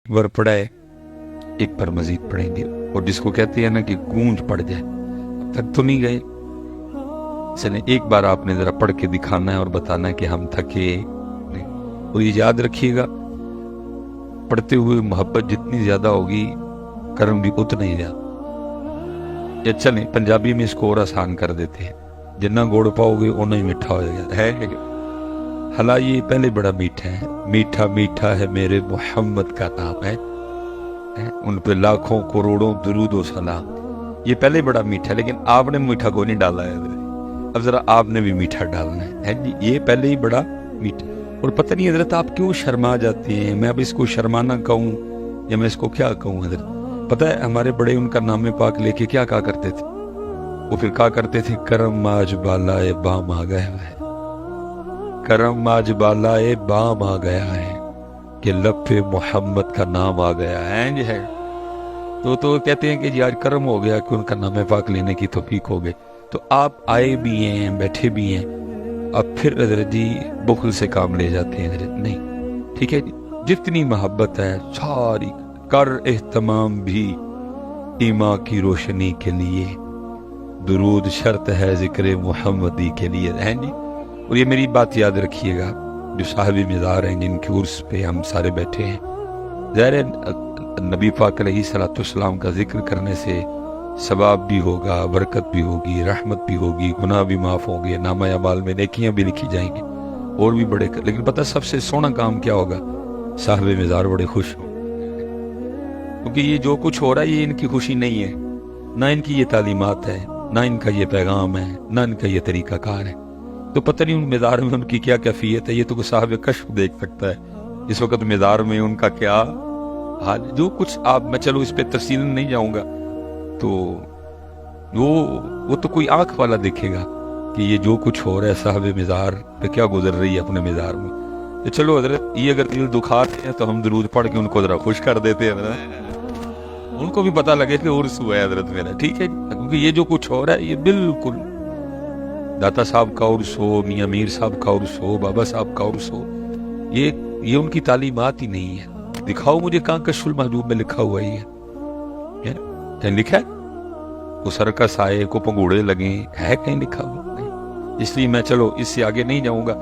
बार पढ़ा है, एक बार मजीद पढ़ेंगे। और जिसको कहते हैं ना कि गूंज पड़ जाए, अब तक तो नहीं गए, इसलिए एक बार आपने जरा पढ़ के दिखाना है और बताना है कि हम थके नहीं। और ये याद रखिएगा, पढ़ते हुए मोहब्बत जितनी ज्यादा होगी कर्म भी उतना ही ज्यादा। ये चले पंजाबी में इसको और आसान कर देते हैं, जितना गुड़ पाओगे उतना ही मीठा हो जाएगा है। हला ये पहले बड़ा मीठा है, मीठा मीठा है मेरे मोहम्मद का नाम है, उन पे लाखों करोड़ों दुरूद व सलाम। ये पहले बड़ा मीठा है, लेकिन आपने मीठा को नहीं डाला है, अब जरा आपने भी मीठा डालना है जी। ये पहले ही बड़ा मीठा। और पता नहीं हजरत आप क्यों शर्मा जाते हैं, मैं अब इसको शर्माना कहूँ या मैं इसको क्या कहूँ हजरत। पता है हमारे बड़े उनका नाम पाक लेके क्या कहा करते थे, वो फिर कहा करते थे करम आज बालाए बाम आ गया है, करम आज बालाए बाम आ गया है, कि लब पे मोहम्मद का नाम आ गया है। है तो कहते हैं कि जी आज कर्म हो गया कि उनका नाम पाक लेने की तौफीक हो गई। तो आप आए भी हैं, बैठे भी हैं, अब फिर हजरत जी बुखल से काम ले जाते हैं हजरत। नहीं, ठीक है जी, जितनी मोहब्बत है सारी कर एहतमाम भी ईमा की रोशनी के लिए, दुरूद शर्त है जिक्र मुहम्मदी के लिए, हैं जी। और ये मेरी बात याद रखिएगा, जो साहिब मिज़ार हैं जिनके उर्स पे हम सारे बैठे हैं, ज़ाहिर नबी पाक अलैहिस्सलाम का जिक्र करने से सवाब भी होगा, बरकत भी होगी, रहमत भी होगी, गुनाह भी माफ़ होंगे, नामा अमाल में नेकियां भी लिखी जाएंगी और भी बड़े। लेकिन पता सबसे सोना काम क्या होगा, साहिब मिज़ार बड़े खुश हों, क्योंकि ये जो कुछ हो रहा है ये इनकी खुशी नहीं है, ना इनकी ये तालीमात है, ना इनका ये पैगाम है, ना इनका ये तरीका कार है। तो पता नहीं उन मिज़ार में उनकी क्या कैफियत है, ये तो साहिब कश्फ देख सकता है इस वक्त मिज़ार में उनका क्या हाल। जो कुछ आप, मैं चलो इस पे तफसील नहीं जाऊंगा, तो वो तो कोई आंख वाला देखेगा कि ये जो कुछ हो रहा है साहिब मिज़ार पे क्या गुजर रही है अपने मिज़ार में। तो चलो हजरत ये अगर दिल दुखाते हैं तो हम दुरूद पढ़ के उनको जरा खुश कर देते हैं, उनको भी पता लगे कि उर्स हुआ है हजरत मेरा, ठीक है। क्योंकि ये जो कुछ हो रहा है ये बिल्कुल दाता साहब का उर्स हो, मियां मीर साहब का उर्स हो, बाबा साहब का उर्स हो, ये उनकी तालीमात ही नहीं है। दिखाओ मुझे कहाँ कश्फुल महजूब में लिखा हुआ ही है, कहीं लिखा है को सर्कस आए, को पंगूड़े लगे, है कहीं लिखा हुआ? इसलिए मैं चलो इससे आगे नहीं जाऊंगा,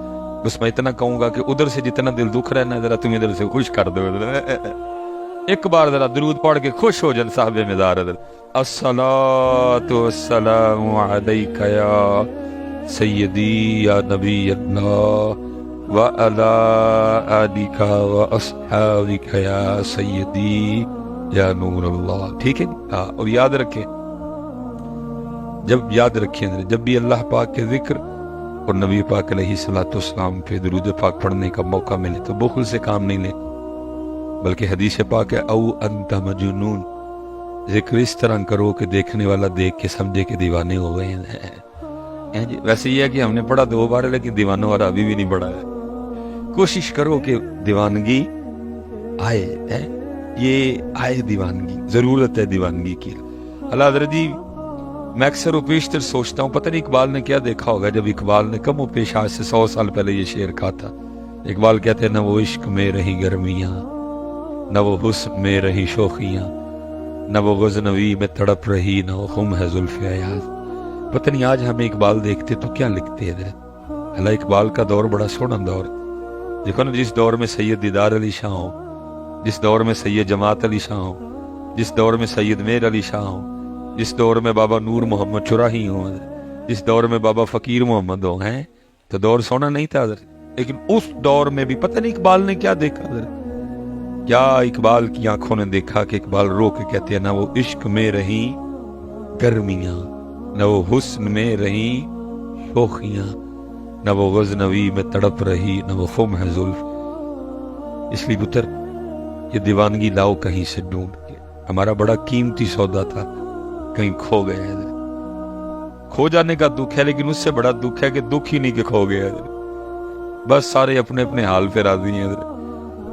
बस मैं इतना कहूंगा कि उधर से जितना दिल दुख रहा है ना, जरा तुम इधर से खुश कर दो। एक बार जरा दुरूद पढ़ के खुश हो जाए साहिब मिज़ार। अस्सलातु वस्सलामु अलैका या सय्यदी या नबी अल्लाह व अला आलिका व अस्हाबिका या सय्यदी या नूर अल्लाह, ठीक है। हाँ, और याद रखें, जब भी अल्लाह पाक के जिक्र और नबी पाक अलैहिस्सलाम पे दुरूद पाक पढ़ने का मौका मिले तो बुखल से काम नहीं ले, बल्कि हदीस पाक है औ अंत मजनून, जिक्र इस तरह करो कि देखने वाला देख के समझे कि दीवाने हो गए हैं जी। वैसे ये है कि हमने पढ़ा 2 बार, लेकिन दीवानों वाला अभी भी नहीं पढ़ा है। कोशिश करो कि दीवानगी आए है, ये आए दीवानगी, जरूरत है दीवानगी की। अल्लाह हज़रत जी, मैं अक्सर पेशतर सोचता हूँ, पता नहीं इकबाल ने क्या देखा होगा जब इकबाल ने कम पेश आज से 100 साल पहले ये शेर कहा था। इकबाल कहते हैं, न वो इश्क में रही गर्मियाँ, न वो हुस्न में रही शोखियाँ, न वो गज़नवी में तड़प रही, न वो खुम है जुल्फ़े अयाज़। पता नहीं आज हमें इकबाल देखते तो क्या लिखते हैं। अल्लाह, इकबाल का दौर बड़ा सोना दौर, देखो ना, जिस दौर में सैयद दीदार अली शाह हो, जिस दौर में सैयद जमात अली शाह हो, जिस दौर में सैयद मेर अली शाह हो, जिस दौर में बाबा नूर मोहम्मद चुराही हो, जिस दौर में बाबा फकीर मोहम्मद हो, हैं तो दौर सोना नहीं था। लेकिन उस दौर में भी पता नहीं इकबाल ने क्या देखा, क्या इकबाल की आंखों ने देखा कि इकबाल रो के कहते हैं, ना वो इश्क में रही गर्मियां, न वो हुस्न में रही शोखियां, न वो गज़नवी में तड़प रही, न वो खुम है जुल्फ। इसलिए पुत्र, ये दीवानगी लाओ कहीं से ढूंढ के, हमारा बड़ा कीमती सौदा था, कहीं खो गया है। खो जाने का दुख है, लेकिन उससे बड़ा दुख है कि दुख ही नहीं कि खो गया है। बस सारे अपने अपने हाल पे राजी हैं।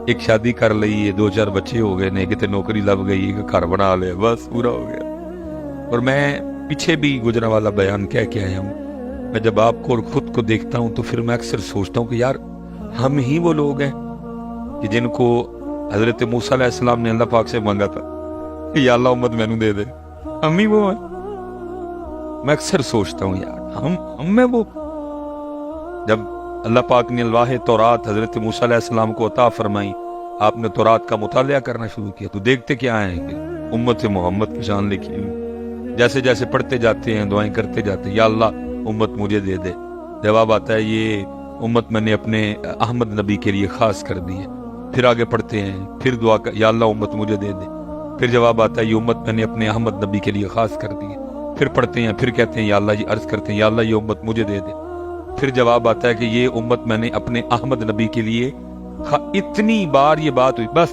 एक शादी कर ली है, 2-4 बच्चे हो गए ने, कितने नौकरी लग गई, एक घर बना लिया, बस पूरा हो गया। और मैं पीछे भी गुजरा वाला बयान कह के आया हूँ, मैं जब आपको और खुद को देखता हूँ तो फिर मैं अक्सर सोचता हूँ कि यार हम ही वो लोग हैं कि जिनको حضرت موسیٰ علیہ السلام نے اللہ پاک سے مانگا تھا کہ یا اللہ امت مینوں دے دے، ہم ہی وہ ہیں۔ میں اکثر سوچتا ہوں یار ہم میں وہ، جب اللہ پاک نے الواح تورات حضرت موسیٰ علیہ السلام کو عطا فرمائی، آپ نے تورات کا مطالعہ کرنا شروع کیا تو دیکھتے کیا ہیں کہ امت محمد کی شان لکھی ہوئی، جیسے جیسے پڑھتے جاتے ہیں دعائیں کرتے جاتے ہیں یا اللہ امت مجھے دے دے، جواب آتا ہے یہ امت میں نے اپنے احمد نبی کے لیے خاص کر دی ہے، پھر آگے پڑھتے ہیں پھر دعا کر یا اللہ امت مجھے دے دے، پھر جواب آتا ہے یہ امت میں نے اپنے احمد نبی کے لیے خاص کر دی ہے، پھر پڑھتے ہیں پھر کہتے ہیں یا اللہ، یہ عرض کرتے ہیں یا اللہ یہ امت مجھے دے دے، پھر جواب آتا ہے کہ یہ امت میں نے اپنے احمد نبی کے لیے اتنی بار یہ بات ہوئی بس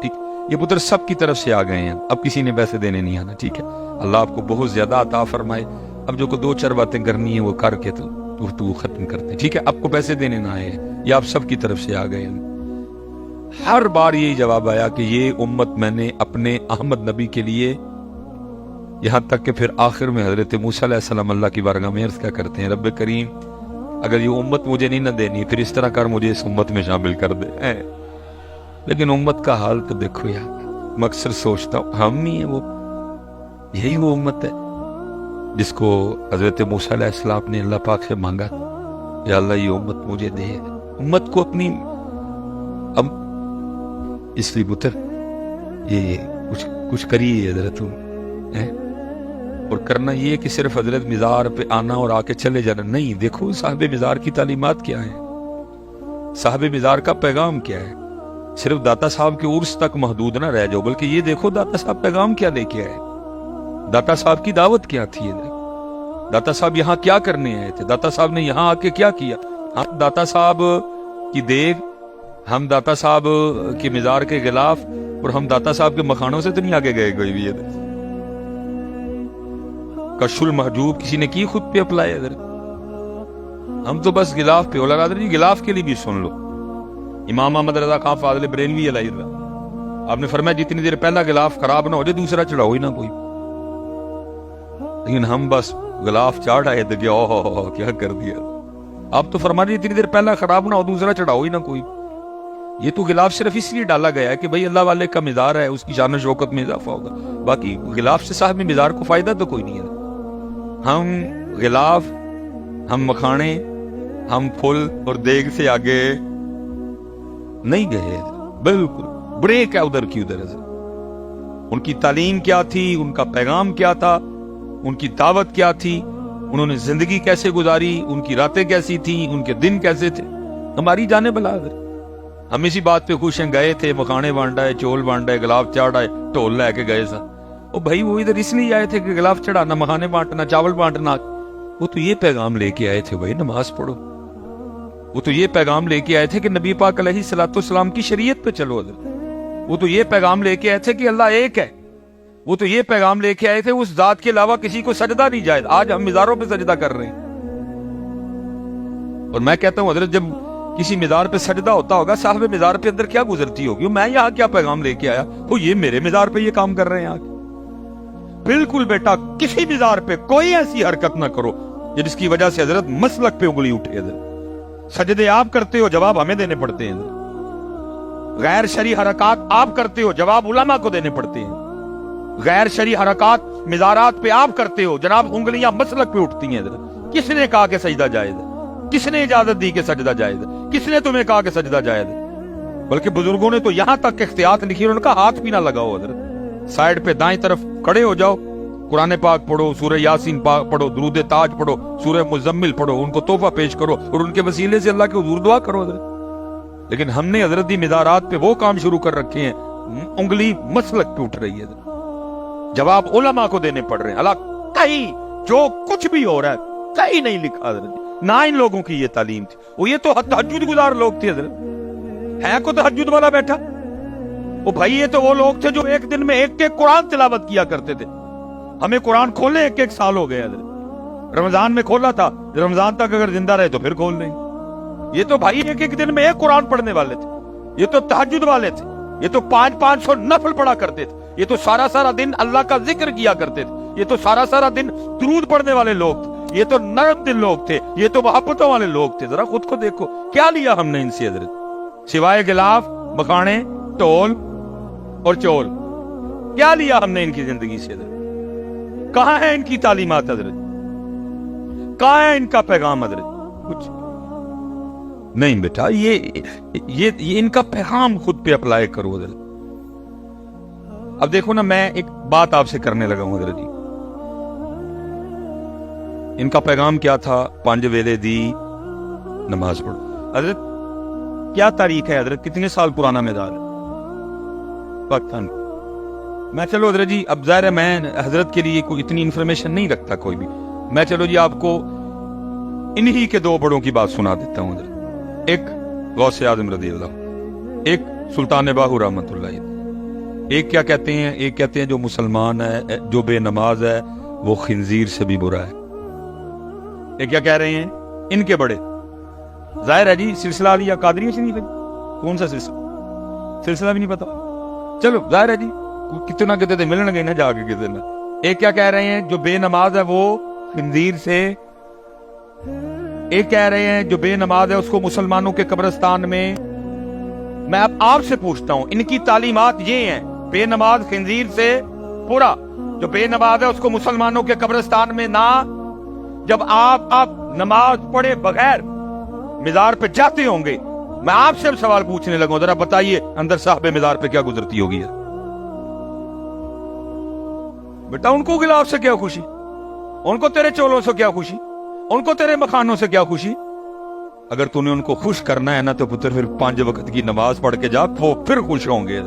ٹھیک، یہ پتر سب کی طرف سے آ گئے ہیں، اب کسی نے پیسے دینے نہیں آنا، ٹھیک ہے، اللہ آپ کو بہت زیادہ عطا فرمائے، اب جو کو دو چار باتیں کرنی ہیں وہ کر کے تو گفتگو ختم کرتے ہیں، ٹھیک ہے، آپ کو پیسے دینے نہ آئے ہیں، یہ آپ سب کی طرف سے آ گئے ہیں۔ ہر بار یہی جواب آیا کہ یہ امت میں نے اپنے احمد نبی کے لیے، یہاں تک کہ پھر آخر میں حضرت موسیٰ علیہ السلام اللہ کی بارگاہ میں عرض کیا کرتے ہیں، رب کریم اگر یہ امت مجھے نہیں نہ دینی پھر اس طرح کر مجھے اس امت میں شامل کر دے، لیکن امت کا حال تو دیکھو یار، میں اکثر سوچتا ہوں ہم ہی ہیں وہ، یہی وہ امت ہے جس کو حضرت موسیٰ علیہ السلام نے اللہ پاک سے مانگا یا اللہ یہ امت مجھے دے، امت کو اپنی، اب اس لیے پتر یہ کچھ کریے حضرت اور کرنا یہ کہ صرف حضرت مزار پہ آنا اور آ کے چلے جانا نہیں، دیکھو صاحب مزار کی تعلیمات کیا ہیں، صاحب مزار کا پیغام کیا ہے، صرف داتا صاحب کے عرس تک محدود نہ رہ جاؤ، بلکہ یہ دیکھو داتا صاحب پیغام کیا لے کے آئے، داتا صاحب کی دعوت کیا تھی، داتا صاحب یہاں کیا کرنے آئے تھے، داتا صاحب نے یہاں آ کے کیا کیا، ہم داتا صاحب کی دیگ، ہم داتا صاحب کے مزار کے غلاف اور ہم داتا صاحب کے مکھانوں سے تو نہیں آگے گئے کوئی بھی، کشف المحجوب کسی نے کی خود پہ اپلائی ادھر، ہم تو بس غلاف پہ، اولا قادری جی غلاف کے لیے بھی سن لو، امام احمد رضا خان فاضل بریلوی علیہ اللہ، آپ نے فرمایا جتنی دیر پہلا غلاف خراب نہ ہو جائے دوسرا چڑھاؤ ہی نہ کوئی، لیکن ہم بس غلاف چاڑ آئے تھے کہ اوہ کیا کر دیا، آپ تو فرما رہے اتنی دیر پہلا خراب نہ ہو دوسرا چڑھاؤ ہی نہ کوئی، یہ تو غلاف صرف اس لیے ڈالا گیا ہے کہ بھئی اللہ والے کا مزار ہے اس کی شان و شوکت میں اضافہ ہوگا، باقی غلاف سے صاحب مزار کو فائدہ تو کوئی نہیں ہے، ہم غلاف، ہم مکھانے، ہم پھل اور دیگ سے آگے نہیں گئے، بالکل بریک ہے ادھر کی ادھر، ان کی تعلیم کیا تھی، ان کا پیغام کیا تھا، ان کی دعوت کیا تھی، انہوں نے زندگی کیسے گزاری، ان کی راتیں کیسی تھیں، ان کے دن کیسے تھے، ہماری جانے بلا ادھر، ہم اسی بات پہ خوش ہیں، گئے تھے مکھانے بانٹا ہے، چول بانٹا ہے، غلاف چاڑا ہے، ٹول لے کے گئے سا، او بھائی وہ ادھر اس لیے آئے تھے کہ غلاف چڑھانا، مکھانے بانٹنا، چاول بانٹنا، وہ تو یہ پیغام لے کے آئے تھے بھائی نماز پڑھو، وہ تو یہ پیغام لے کے آئے تھے کہ نبی پاک علیہ الصلوۃ والسلام کی شریعت پہ چلو ادھر، وہ تو یہ پیغام لے کے آئے تھے کہ اللہ ایک ہے، وہ تو یہ پیغام لے کے آئے تھے اس ذات کے علاوہ کسی کو سجدہ نہیں جائز، آج ہم مزاروں پہ سجدہ کر رہے ہیں، اور میں کہتا ہوں حضرت جب کسی مزار پہ سجدہ ہوتا ہوگا صاحب مزار پہ اندر کیا گزرتی ہوگی، میں یہاں کیا پیغام لے کے آیا، وہ یہ میرے مزار پہ یہ کام کر رہے ہیں آج، بالکل بیٹا کسی مزار پہ کوئی ایسی حرکت نہ کرو جس کی وجہ سے حضرت مسلک پہ انگلی اٹھے، حضرت سجدے آپ کرتے ہو جواب ہمیں دینے پڑتے ہیں، غیر شرعی حرکات آپ کرتے ہو جواب علماء کو دینے پڑتے ہیں، غیر شرعی حرکات مزارات پہ آپ کرتے ہو جناب انگلیاں مسلک پہ اٹھتی ہیں، حضرت کس نے کہا کہ سجدہ جائز ہے، کس نے اجازت دی کہ سجدہ جائز ہے، کس نے تمہیں کہا کہ سجدہ جائز ہے، بلکہ بزرگوں نے تو یہاں تک احتیاط لکھی اور ان کا ہاتھ بھی نہ لگاؤ، حضرت سائیڈ پہ دائیں طرف کھڑے ہو جاؤ، قرآن پاک پڑھو، سورہ یاسین پڑھو، درود تاج پڑھو، سورہ مزمل پڑھو، ان کو تحفہ پیش کرو اور ان کے وسیلے سے اللہ کے حضور دعا کرو حضرت، لیکن ہم نے حضرت دی مزارات پہ وہ کام شروع کر رکھے ہیں، انگلی مسلک پہ اٹھ رہی ہے، جواب علماء کو دینے پڑ رہے ہیں، اللہ کہیں جو کچھ بھی ہو رہا ہے کہیں نہیں لکھا حضرت، نہ ان لوگوں کی یہ تعلیم تھی، وہ یہ تو تہجد گزار لوگ تھے حضرت، ہے کو تہجد والا بیٹھا، وہ بھائی یہ تو وہ لوگ تھے جو ایک دن میں ایک ایک قرآن تلاوت کیا کرتے تھے، ہمیں قرآن کھولے ایک ایک سال ہو گئے حضرت، رمضان میں کھولا تھا، رمضان تک اگر زندہ رہے تو پھر کھول لیں، یہ تو بھائی ایک ایک دن میں ایک قرآن پڑھنے والے تھے، یہ تو تہجد والے تھے، یہ تو 500 نفل پڑھا کرتے تھے، یہ تو سارا سارا دن اللہ کا ذکر کیا کرتے تھے، یہ تو سارا سارا دن درود پڑھنے والے لوگ تھے، یہ تو نرم دل لوگ تھے، یہ تو محبتوں والے لوگ تھے، ذرا خود کو دیکھو کیا لیا ہم نے ان سے حضرت، سوائے غلاف، مکھانے، टोल और चोल। क्या लिया हमने इनकी जिंदगी से? कहां है इनकी तालीमात हजरत? कहां है इनका पैगाम हजरत? कुछ नहीं बेटा, ये इनका पैगाम खुद पे अप्लाई करो हजरत। अब देखो ना, मैं एक बात आपसे करने लगा हूं हजरत जी। इनका पैगाम क्या था? 5 वेले दी नमाज पढ़ो। हजरत क्या तारीख है हजरत? कितने साल पुराना मैदान है? पाकिस्तान। मैं चलो हजरत जी, अब जाहिर है मैं हजरत के लिए कोई इतनी इंफॉर्मेशन नहीं रखता कोई भी। मैं चलो जी आपको इन्हीं के 2 बड़ों की बात सुना देता हूं हजरत। एक गौसे आजम रज़ी अल्लाह, एक सुल्तान बाहू रहमतुल्लाह। एक क्या कहते हैं? एक कहते हैं जो मुसलमान है, जो बेनमाज है, वो खिंजीर से भी बुरा है। ये क्या कह रहे हैं? इनके बड़े। जाहिर है जी, सिलसिला अली या कादरी शरीफ है। कौन सा सिलसिला भी नहीं पता। चलो जाहिर है जी, कितना कहते थे मिलन गए ना जाके किसी ने। एक क्या कह रहे हैं? जो बेनमाज है वो खिंजीर से। एक कह रहे हैं जो बेनमाज है उसको मुसलमानों के कब्रिस्तान में। मैं अब आपसे पूछता हूं, इनकी तालीमात ये हैं, बेनमाज खिंजीर से पूरा, जो बेनमाज है उसको मुसलमानों के कब्रिस्तान में ना। जब आप नमाज पढ़े बगैर मिज़ार पे जाते होंगे, मैं आपसे अब सवाल पूछने लगा, जरा बताइए अंदर साहब मिज़ार पे क्या गुजरती होगी है? बेटा उनको गिलाफ से क्या खुशी? उनको तेरे चोलों से क्या खुशी? उनको तेरे मखानों से क्या खुशी? अगर तूने उनको खुश करना है ना तो पुत्र फिर 5 वक्त की नमाज पढ़ के जा, वो फिर खुश होंगे।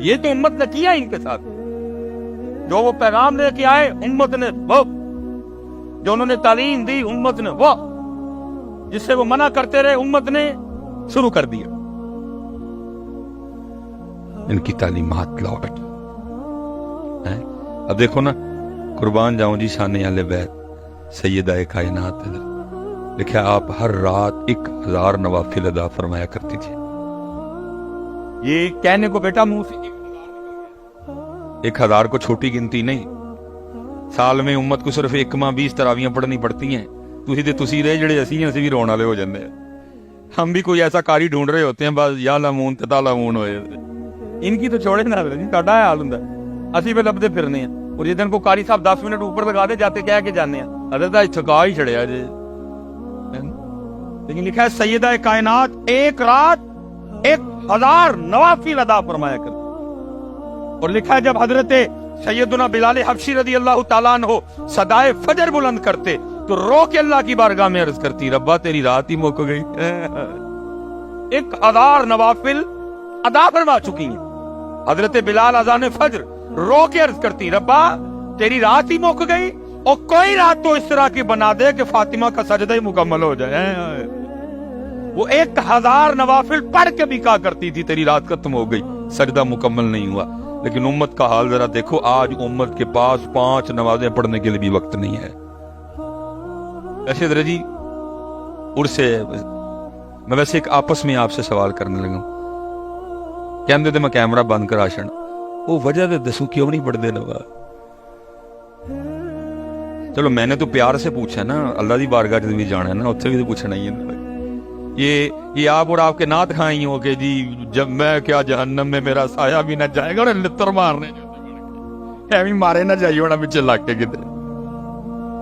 ये तो उम्मत ने किया इनके साथ। जो वो पैगाम लेके आए उम्मत ने वो, जो उन्होंने तालीम दी उम्मत ने वो, जिससे वो मना करते रहे उम्मत ने शुरू कर दिया। इनकी तालीमात लाओ बेटा। अब देखो ना, कुर्बान जाऊं जी शाने आले बैत सैयदा कायनात है। लिखा आप हर रात 1000 नवाफिल अदा फरमाया करती थी। ये कहने को बेटा मुंह से 1000 को छोटी गिनती नहीं। साल में उम्मत को सिर्फ 1 माह 20 तरावियां पढ़नी पड़ती हैं। तुसी रहे जड़े असी भी रोने वाले हो जाते हैं। हम भी कोई ऐसा कारी ढूंढ रहे होते हैं, बस या लामून ते तालामून होए। इनकी तो छोड़े ना जी, साडा हाल हुंदा असी भी लभदे फिरने हैं। और जिस दिन को कारी साहब 10 मिनट ऊपर लगा दे जाते कह के जाने हैं, अरे तो थका ही छड़िया जे। लेकिन लिखा है सैयदा कायनात एक रात 1000 नवाफिल अदा फरमाया कर। और लिखा है जब हजरत सैयदुना बिलाल हबशी रज़ी अल्लाह ताला अन्हु सदाए फजर बुलंद करते तो रो के अल्लाह की बारगाह में अर्ज करती, रब्बा तेरी रात ही मुक गई। 1000 नवाफिल अदा फरमा चुकी हैं। हजरत बिलाल अज़ान फजर रो के अर्ज करती, रब्बा तेरी रात ही मुक गई, और कोई रात तो इस तरह की बना दे कि फातिमा का सजदा ही मुकम्मल हो जाए। वो 1000 नवाफिल पढ़ के भी कहा करती थी तेरी रात खत्म हो गई, सजदा मुकम्मल नहीं हुआ। लेकिन उम्मत का हाल जरा देखो, आज उम्मत के पास 5 नमाजें पढ़ने के लिए भी वक्त नहीं है। ऐसे दर जी उड़से मैं वैसे एक आपस में आपसे सवाल करने लगा, कहते थे मैं कैमरा बंद करा छड़, वो वजह तो दसू क्यों नहीं पढ़ते नवा? चलो मैंने तो प्यार से पूछा ना, अल्लाह की बारगाह भी जाना है ना, उत्थे भी तो पूछना ही है। ये आप और आपके नात खाई हो कि जी जब मैं क्या जहन्नम में मेरा साया भी ना जाएगा, और लित्र मारने एवं मारे ना जाइए होना पिछले लग के किते।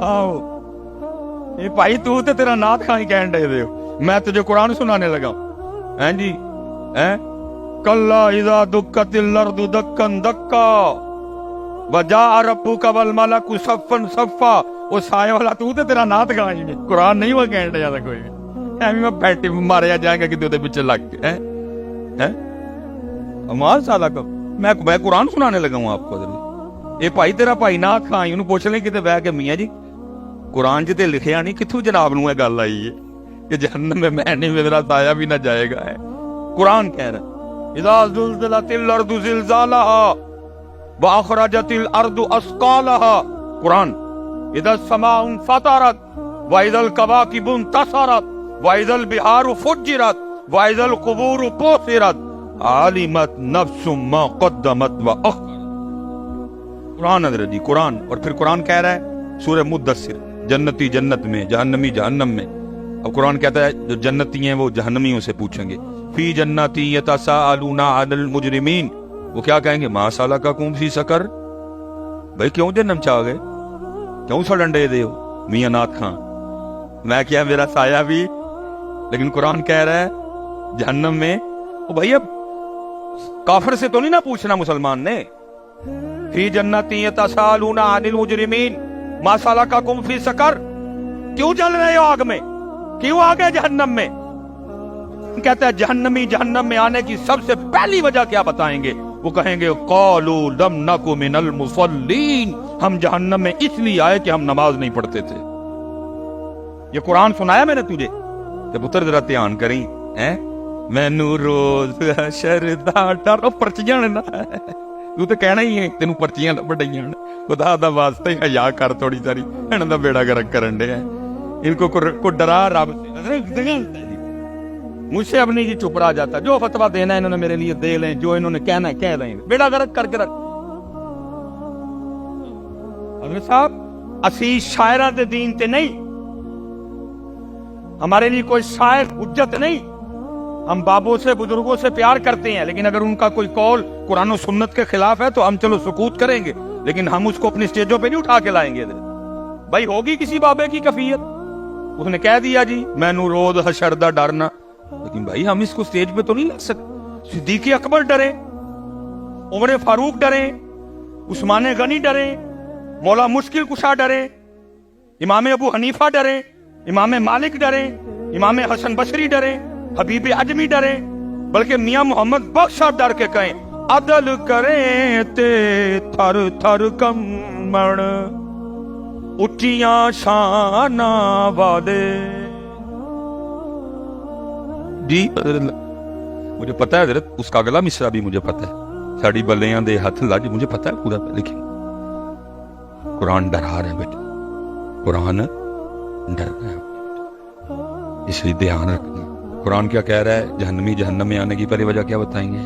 आओ ये भाई तू तो तेरा नात खाई कहन दे दे, मैं तुझे कुरान सुनाने लगा। हैं जी हैं कल्ला इज़ा दुक्कतिल अर्दु दक्कन दक्का वजा रब्बुका वल मलकु सफ़न सफ़ा। वो साए वाला तू तो तेरा नात खाई है, कुरान नहीं हुआ कहन दे ज्यादा कोई एवं मैं बैठे मारे जाएगा कि तेरे पीछे लग के हैं अमाल साला को मैं कुरान सुनाने लगा हूं आपको। ये भाई तेरा भाई नाथ खाई उन्हें पूछ ले किते बह के, मियां जी कुरान च ते लिखिया नहीं, कित्थों जनाब नूं ये गल आई है कि जहन्नम में मैं नहीं मेरा साया भी ना जाएगा। है कुरान कह रहा इज़ा ज़ुलज़िलतिल अर्दु ज़िलज़ालहा व अखरजतिल अर्दु अस्क़ालहा। कुरान इज़ा समाउन फतरत व इज़ल कवाकिबुन तसरत वाइज़ल बिहारु फुज्जिरत वाइज़ल कुबूरु पुसिरत आलिमत नफ्सुम मा क़द्दमत व अख़रत। कुरान हज़रत जी कुरान। और फिर कुरान कह रहा है सूरह मुद्दस्सिर, जन्नती जन्नत में, जहन्नमी जहन्नम में, अब कुरान कहता है जो जन्नती हैं वो जहन्नमियों से पूछेंगे, फी जन्नती यतसाअलूना अनिल मुजरिमीन, वो क्या कहेंगे, मा सलकाकुम फी सकर, भाई क्यों जन्नम च आ गए, क्यों सड़न दे दे हो मियां नाथ खान, मैं क्या मेरा साया भी। लेकिन कुरान कह रहा है जहन्नम में, ओ भाई अब काफिर से तो नहीं ना पूछना मुसलमान ने, फी जन्नती यतसाअलूना अनिल मुजरिमीन मा सलकाकुम फी सकर, क्यों जल रहे हो आग में, क्यों आ गए जहन्नम में। कहता है जहन्नमी जहन्नम में आने की सबसे पहली वजह क्या बताएंगे, वो कहेंगे क़ालू लम नकु मिनल मुसल्लीन, हम जहन्नम में इसलिए आए कि हम नमाज नहीं पढ़ते थे। ये कुरान सुनाया मैंने तुझे, तो पुत्र जरा ध्यान करी है, मैनू रोज शरदा डर पर्चियां ना, तू तो कहना ही है तेन पर्चियां बढ़ाइया, खुदा दा वास्ते ही हया कर थोड़ी सारी, इन्हों बेड़ा गर्क करन दे, इनको को डरा रब से, मुझसे अब नहीं जी चुप रहा जाता, जो फतवा देना है इन्होंने मेरे लिए दे लें, जो इन्होंने कहना है कह लें, बेड़ा गर्क करके रख। हज़रत साहब असी शायरा दे दीन ते नहीं, हमारे लिए कोई शायर हुज्जत नहीं, हम बाबों से बुजुर्गों से प्यार करते हैं, लेकिन अगर उनका कोई कौल कुरान और सुन्नत के खिलाफ है तो हम चलो सुकूत करेंगे, लेकिन हम उसको अपनी स्टेजों पे नहीं उठा के लाएंगे। भाई होगी किसी बाबे की कफियत, उसने कह दिया जी मैनू रोज हशर दा डरना, लेकिन भाई हम इसको स्टेज पे तो नहीं ला सकते। सिद्दीक़ अकबर डरे, उमर फारूक डरे, उस्मान गनी डरे, मौला मुश्किल कुशा डरे, इमाम अबू हनीफा डरे, इमाम मालिक डरे, इमाम हसन बसरी डरे, हबीब अजमी डरे, बल्कि मियां मोहम्मद बख्श साहब डर के कहें अदल करे ते थर थर कमण उच्चियां शाना वादे। जी मुझे पता है हज़रत, उसका अगला मिसरा भी मुझे पता है, साड़ी बल्लियां दे हथ लज, मुझे पता है पूरा लिखी। कुरान डरा रहे बेटे, कुरान डर रहे हैं, इसलिए ध्यान रखना। कुरान क्या कह रहा है, जहन्नमी जहन्नम में आने की पहली वजह क्या बताएंगे,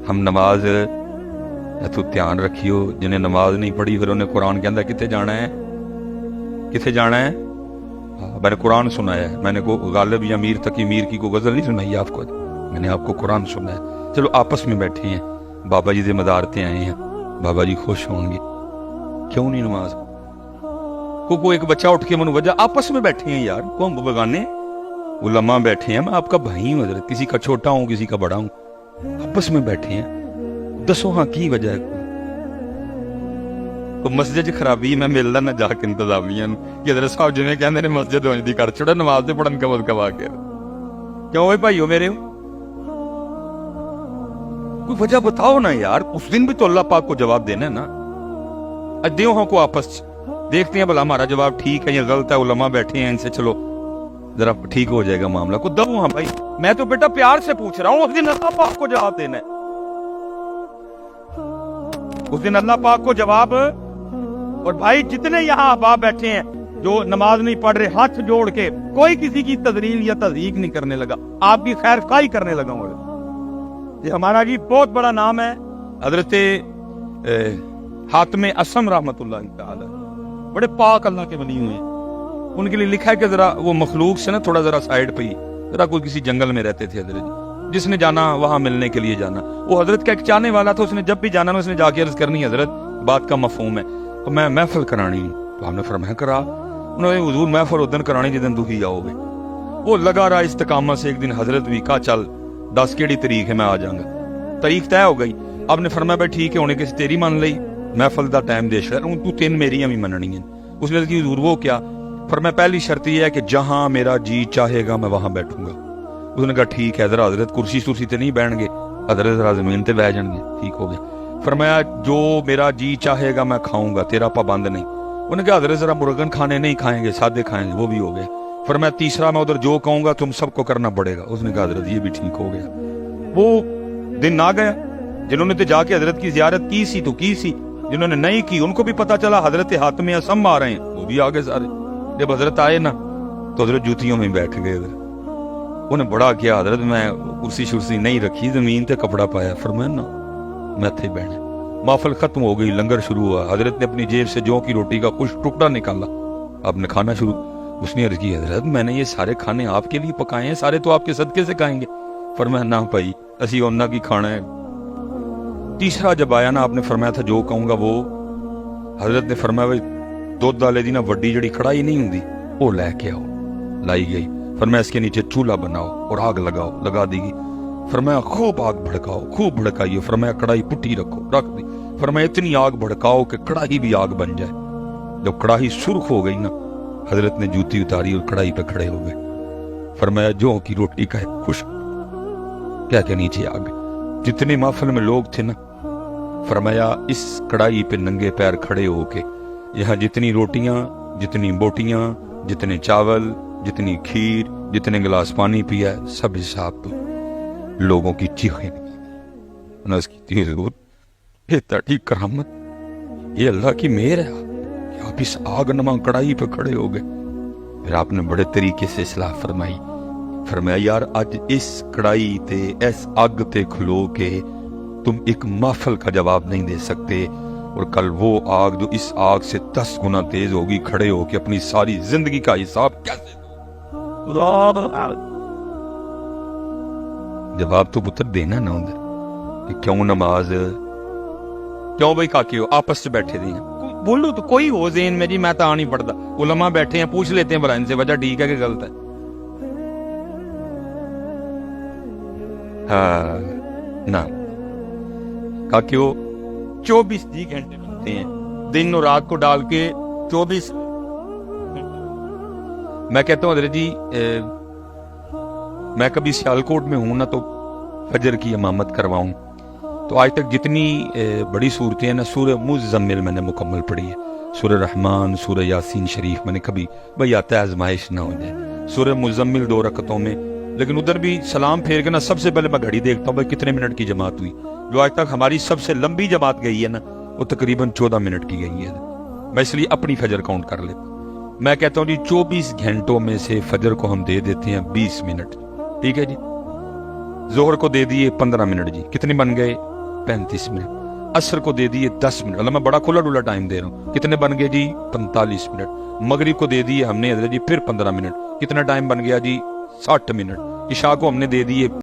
हम नमाज या तो ध्यान रखियो, जिन्हें नमाज नहीं पढ़ी फिर उन्हें कुरान के अंदर कितने जाना है, कितने जाना है। मैंने कुरान सुनाया है, मैंने को गालिब या मीर तकी मीर की को गजल नहीं सुनाई आपको, मैंने आपको कुरान सुनाया। चलो आपस में बैठे हैं, बाबा जी से मदारते आए हैं, बाबा जी खुश होंगे, क्यों नहीं नमाज, को एक बच्चा उठ के मनु वजह, आपस में बैठे हैं यार, को हम बगाने उलमा बैठे हैं, मैं आपका भाई हूं हज़रत, किसी का छोटा हूं किसी का बड़ा हूं, आपस में बैठे हैं, दसो हाँ की वजह है। तो मस्जिद खराबी मैं मिलदा ना जाके इंतजामिया कि हज़रत साहब जिन्हें कहते ने मस्जिद उंज दी कर छड़ा, नमाज ते पढ़न कवद कवा के, क्यों भाई भाइयों मेरे, कोई वजह बताओ ना यार, उस दिन भी तो अल्लाह पाक को जवाब देना है ना। अद्दियों हाँ को आपस देखते हैं भला हमारा जवाब ठीक है या गलत है, उलमा बैठे हैं इनसे चलो जरा ठीक हो जाएगा मामला, को दो हाँ भाई, मैं तो बेटा प्यार से पूछ रहा हूं, उस दिन अल्लाह पाक को जवाब देना है, उस दिन अल्लाह पाक को जवाब। और भाई जितने यहाँ अहबाब बैठे हैं जो नमाज नहीं पढ़ रहे, हाथ जोड़ के कोई किसी की तजरील या तज़ीक नहीं करने लगा, आपकी खैर खाई करने लगा हूं। ये हमारा जी बहुत बड़ा नाम है हजरत हातिम असम रहमतुल्लाह तआला, बड़े पाक अल्लाह के बनी हुए हैं, उनके लिए लिखा है कि जरा वो मखलूक से ना थोड़ा जरा साइड पे ही, जरा कोई किसी जंगल में रहते थे हजरत, जिसने जाना वहां मिलने के लिए जाना, वो हजरत का एक चाहने वाला था, उसने जब भी जाना ना उसने जाके अर्ज करनी, हजरत बात का मफहूम है तो मैं महफिल करानी, तो हमने फरमाया करा, उन्होंने हुजूर महफिल उस दिन करानी जिस दिन दुखी आओगे। वो लगा रहा इस्तिकामत से, एक दिन हजरत भी कहा चल 10 केड़ी तरीक है मैं आ जाऊंगा, तारीख तय हो गई। आपने फरमाया भाई ठीक है, होने किसी तेरी मान ली, महफिल का टाइम दे शर तू 3 मेरियां भी मननी है। उसने हुजूर वो क्या, फरमाया पहली शर्त यह है कि जहां मेरा जी चाहेगा मैं वहां बैठूंगा। उसने कहा ठीक है, जरा हजरत कुर्सी सुर्सी ते नहीं बैठणगे, हजरत जरा जमीन ते बैठ जाएंगे, ठीक हो गया। फरमाया जो मेरा जी चाहेगा मैं खाऊंगा, तेरा पाबंद नहीं। उन्होंने कहा हजरत जरा मुर्गन खाने नहीं खाएंगे, सादे खाएंगे, वो भी हो गए। फरमाया तीसरा मैं उधर जो कहूंगा तुम सबको करना पड़ेगा। उसने कहा हजरत ये भी ठीक हो गया। वो दिन आ गया, जिन्होंने तो जाके हजरत की जियारत की सी तो की सी, जिन्होंने नहीं की उनको भी पता चला हजरत हातिम असम आ रहे हैं, वो भी आ गए सारे। जब हजरत आए ना तो हजरत जूतियों में बैठ गए। उन्हें बड़ा किया, हजरत मैं कुर्सी शुर्सी नहीं रखी, जमीन पे कपड़ा पाया, फरमाया ना मैं थे बहने। माफल खत्म हो गई, लंगर शुरू हुआ। हजरत ने अपनी जेब से जौ की रोटी का कुछ टुकड़ा निकाला, आपने खाना शुरू। اس نے عرض کی حضرت میں نے یہ سارے کھانے آپ کے لیے پکائے ہیں, سارے تو آپ کے صدقے سے کھائیں گے. فرمایا نہ بھائی اسی اونا کی کھانا ہے. تیسرا جب آیا نا آپ نے فرمایا تھا جو کہوں گا وہ. حضرت نے فرمایا بھائی دودھ والے دی نا وڈی جڑی کڑائی نہیں ہوندی وہ لے کے آؤ. لائی گئی. فرمایا اس کے نیچے چولہا بناؤ اور آگ لگاؤ. لگا دی گئی. فرمایا خوب آگ بھڑکاؤ. خوب بھڑکائیے. فرمایا کڑائی پٹی رکھو. رکھ دی. فرمایا اتنی آگ بھڑکاؤ کہ کڑاہی بھی آگ بن جائے. جب کڑاہی سرخ ہو گئی نا حضرت نے جوتی اتاری اور کڑائی پہ کھڑے ہو گئے. فرمایا جو کی روٹی کا ہے خوش کیا کہ نیچے آ گئے. جتنے محفل میں لوگ تھے نا فرمایا اس کڑائی پہ ننگے پیر کھڑے ہو کے یہاں جتنی روٹیاں, جتنی بوٹیاں, جتنے چاول, جتنی کھیر, جتنے گلاس پانی پیا ہے سب حساب تو لوگوں کی چیخیں نس کی تھی. حضور یہ تڑی کرامت, یہ اللہ کی مہر ہے کہ آپ اس آگ نما کڑائی پہ کھڑے ہو گئے. پھر آپ نے بڑے طریقے سے اصلاح فرمائی. فرمایا یار اج اس کڑائی تے اس آگ تے کھلو کے تم ایک محفل کا جواب نہیں دے سکتے, اور کل وہ آگ جو اس آگ سے 10 گنا تیز ہوگی کھڑے ہو کے اپنی ساری زندگی کا حساب کیسے دو. جواب تو پتر دینا نہ ہوتا کہ کیوں نماز کیوں بھائی کاکے ہو آپس سے بیٹھے دے ہیں بولو تو کوئی ہو ذہن میں جی میں تو نہیں پڑھتا. علماء بیٹھے ہیں پوچھ لیتے ہیں بھلا ان سے وجہ ٹھیک ہے کہ غلط ہے. ہاں نہ کاکے ہو 24 گھنٹے ملتے ہیں دن اور رات کو ڈال کے 24. میں کہتا ہوں حضرت جی میں کبھی سیالکوٹ میں ہوں نا تو فجر کی امامت کرواؤں تو آج تک جتنی بڑی صورتیں ہیں نا سورہ مزمل میں نے مکمل پڑھی ہے. سورہ رحمان, سورہ یاسین شریف میں نے کبھی بھئی آتا ہے آزمائش نہ ہو جائے. سورہ مزمل 2 رکعتوں میں, لیکن ادھر بھی سلام پھیر کے نا سب سے پہلے میں گھڑی دیکھتا ہوں بھائی کتنے منٹ کی جماعت ہوئی. جو آج تک ہماری سب سے لمبی جماعت گئی ہے نا وہ تقریباً 14 منٹ کی گئی ہے. میں اس لیے اپنی فجر کاؤنٹ کر لیتا ہوں. میں کہتا ہوں جی 24 گھنٹوں میں سے فجر کو ہم دے دیتے ہیں 20 منٹ. ٹھیک ہے جی. ظہر کو دے دیے 15 منٹ جی, کتنے بن گئے 35 منٹ. عصر کو دے دیے 10 منٹ, اللہ میں بڑا کھلا ڈولا ٹائم دے رہا ہوں, کتنے بن گئے جی 45 منٹ. مغرب کو دے دیے ہم نے حضرت جی پھر 15 منٹ, کتنا ٹائم بن گیا جی 60 منٹ. عشاء کو ہم نے دے دیے